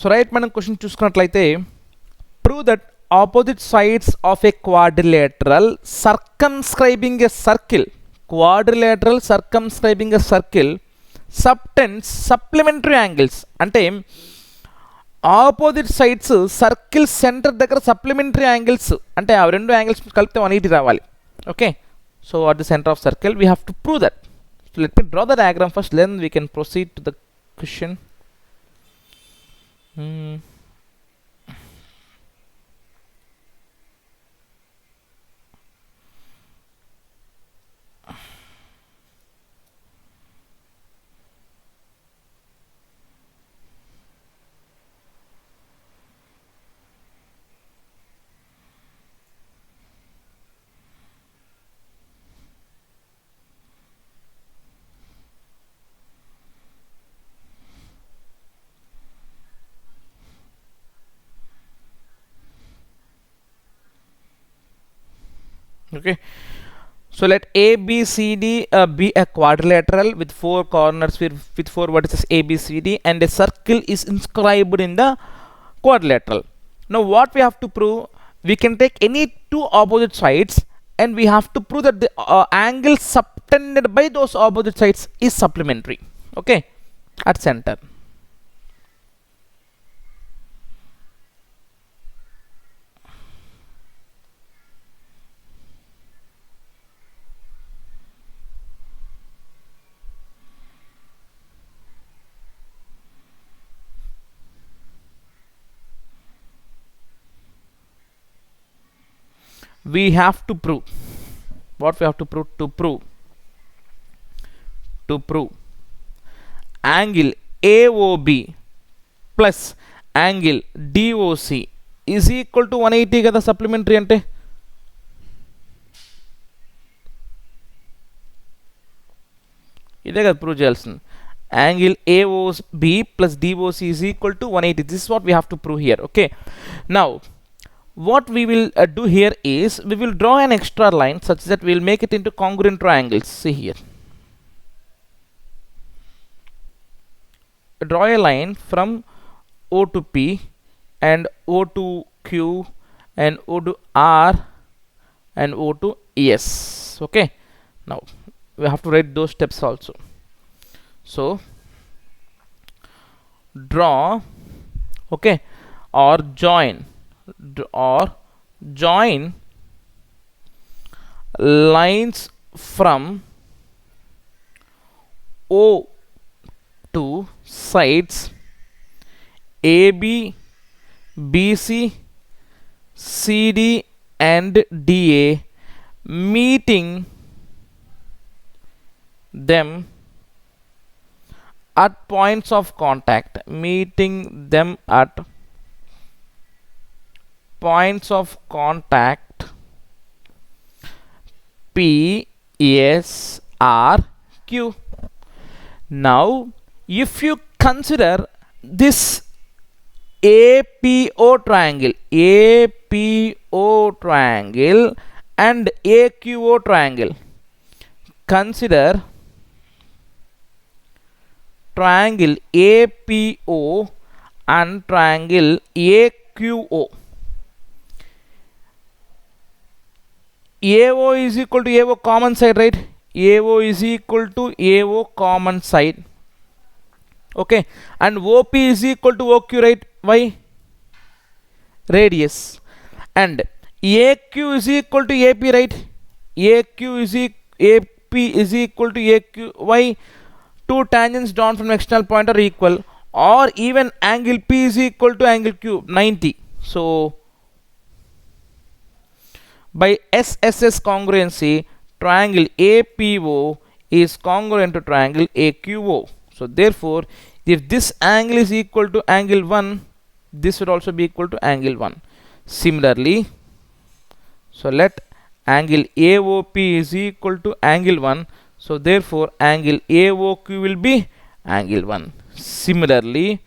So right, మనం question చూసుకున్నట్లయితే prove that opposite sides of a quadrilateral circumscribing a circle, quadrilateral circumscribing a circle subtends supplementary angles. అంటే opposite sides circle centre దగ్గర supplementary angles, అంటే ఆ రెండు angles కలిపితే 180 రావాలి. Okay, so at the center of circle we have to prove that. So let me draw the diagram first, then we can proceed to the question. Okay, so let ABCD be a quadrilateral with 4 corners with 4 vertices ABCD, and a circle is inscribed in the quadrilateral. Now what we have to prove? We can take any two opposite sides and we have to prove that the angle subtended by those opposite sides is supplementary. Okay, at center. We have to prove what we have to prove. To prove angle AOB plus angle DOC is equal to 180 కదా supplementary అంటే. ఇదే కదా prove చేయాల్సింది. angle AOB plus DOC is equal to 180. This is what we have to prove here. Okay, now what we will do here is we will draw an extra line such that we will make it into congruent triangles. See here, draw a line from O to P and O to Q and O to R and O to S. Okay, now we have to write those steps also. So draw, okay, or join lines from O to sides AB, BC, CD and DA, meeting them at points of contact, points of contact P, S, R, Q. Now if you consider this APO triangle and AQO triangle, consider triangle APO and triangle AQO. AO is equal to AO common side, right? AO is equal to AO common side. Okay, and OP is equal to OQ, right? Why? Radius. And AQ is equal to AP, right? AP is equal to AQ. Why? Two tangents drawn from external point are equal. Or even angle P is equal to angle Q, 90. So by SSS congruency, triangle APO is congruent to triangle AQO. So therefore, if this angle is equal to angle 1, this would also be equal to angle 1. Similarly, so let angle AOP is equal to angle 1. So therefore, angle AOQ will be angle 1. Similarly,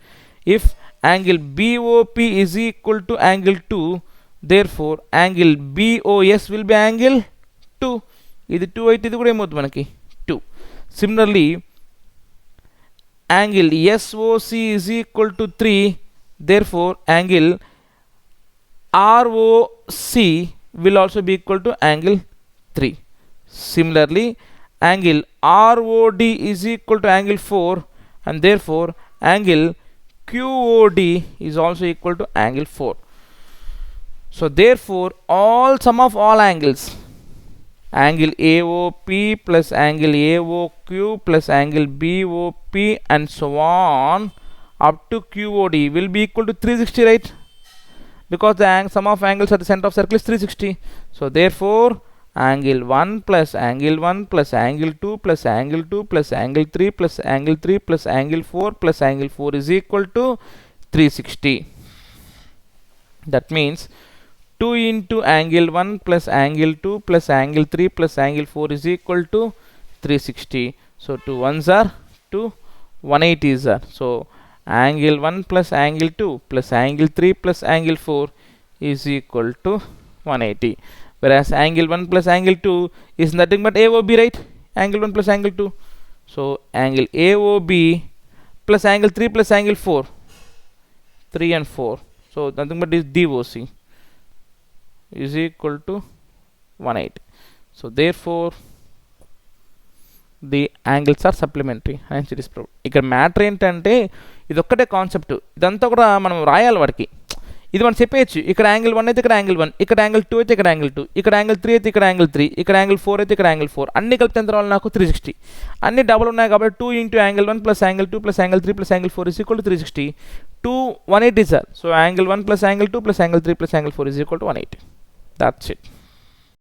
if angle BOP is equal to angle 2, therefore angle BOS will be angle 2. ఇది 2 అయితే ఇది కూడా ఏమవుతుంది మనకి 2. Similarly, angle SOC is equal to 3, Therefore angle ROC will also be equal to angle 3. Similarly angle ROD is equal to angle 4, and therefore angle QOD is also equal to angle 4. So therefore all sum of all angles, angle AOP plus angle AOQ plus angle BOP and so on up to QOD will be equal to 360, right? Because the sum of angles at the center of circle is 360. So therefore angle 1 plus angle 1 plus angle 2 plus angle 2 plus angle 3 plus angle 3 plus angle 4 plus angle 4 is equal to 360. That means 2 into angle 1 plus angle 2 plus angle 3 plus angle 4 is equal to 360. So 2 ones are 2, 180s are. So angle 1 plus angle 2 plus angle 3 plus angle 4 is equal to 180. Whereas angle 1 plus angle 2 is nothing but AOB, right? Angle 1 plus angle 2. So angle AOB plus angle 3 plus angle 4, 3 and 4. So nothing but is DOC is equal to 180. So therefore the angles are supplementary, hence it is proved. ఇక్కడ matter ఏంటంటే ఇది ఒక్కటే concept, ఇదంతా కూడా మనం రాయాలి వాడికి. ఇది మనం చెప్పేయచ్చు, ఇక్కడ యాంగిల్ 1 అయితే ఇక్కడ యాంగిల్ 1, ఇక్కడ యాంగిల్ 2 అయితే ఇక్కడ యాంగిల్ 2, ఇక్కడ యాంగిల్ 3 అయితే ఇక్కడ యాంగిల్ 3, ఇక్కడ యాంగిల్ 4 అయితే ఇక్కడ యాంగిల్ 4, అన్ని కలిపితే ఎంత రావాలి నాకు 360. అన్ని డబుల్ ఉన్నాయి కాబట్టి 2 into angle 1 plus angle 2 plus angle 3 plus angle 4 is equal to 360. 2 180 sir. So angle 1 plus angle 2 plus angle 3 plus angle 4 is equal to 180. That's it.